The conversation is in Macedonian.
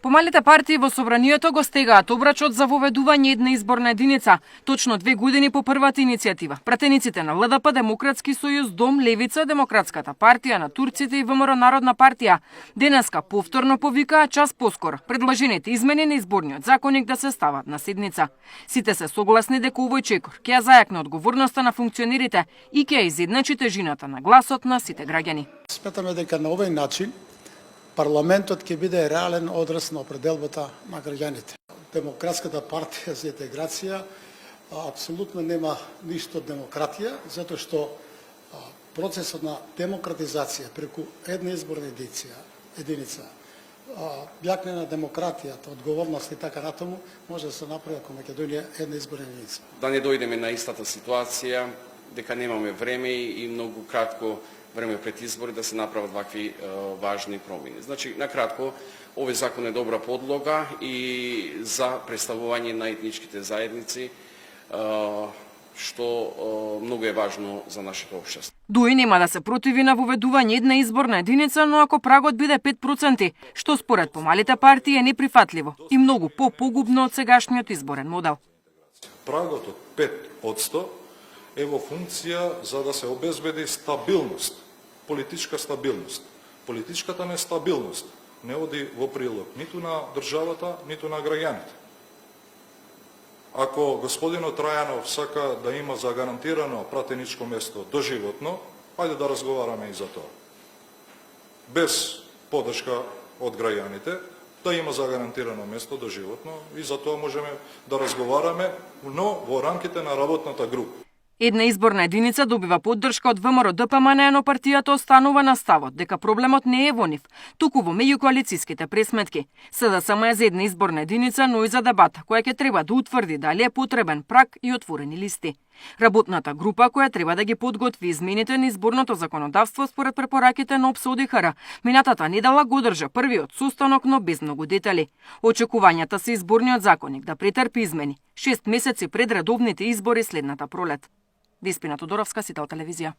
Помалите партии во собранието го стегаат обрачот за воведување една изборна единица, точно 2 години по првата иницијатива. Пратениците на ЛДП, Демократски сојуз, Дом, Левица, Демократската партија на турците и ВМРО Народна партија денеска повторно повикаа час поскоро предложените измени на изборниот законник да се стават на седница. Сите се согласни дека овој чекор ќе ја зајакне одговорноста на функционерите и ќе ја изедначи тежината на гласот на сите граѓани. Сметаме дека на овој начин парламентот ќе биде реален одраз на определбата на граѓаните. Демократската партија за интеграција апсолутно нема ништо од демократија, затоа што процесот на демократизација преку една изборна единица, бјакне на демократијата, одговорност и така натаму, може да се направи ако Македонија една изборна единица. Да не дојдеме на истата ситуација, дека немаме време и многу кратко време пред избори да се направат вакви важни промени. Значи, накратко, овој закон е добра подлога и за представување на етничките заедници, што многу е важно за нашето општество. Дуи нема да се противи на воведување една изборна единица, но ако прагот биде 5%, што според помалите партии е неприфатливо и многу погубно од сегашниот изборен модел. Прагот од 5% е во функција за да се обезбеди стабилност, политичка стабилност. Политичката нестабилност не оди во прилог ниту на државата, ниту на граѓаните. Ако господинот Трајанов сака да има загарантирано пратеничко место доживотно, ајде да разговараме и за тоа. Без подршка од граѓаните, да има загарантирано место доживотно и за тоа можеме да разговараме, но во рамките на работната група. Една изборна единица добива поддршка од ВМРО ДПМН, но партијата останува на ставот дека проблемот не е во нив, туку во меѓукоалициските пресметки. СДСМ е за една изборна единица, но и за дебата, која ќе треба да утврди дали е потребен праг и отворени листи. Работната група, која треба да ги подготви измените на изборното законодавство според препораките на ОДИХР, минатата недела го одржа првиот состанок, но без многу детали. Очекувањата се изборниот законник да претрпи измени 6 месеци пред редовните избори следната пролет. Деспина Тодоровска, Сител телевизија.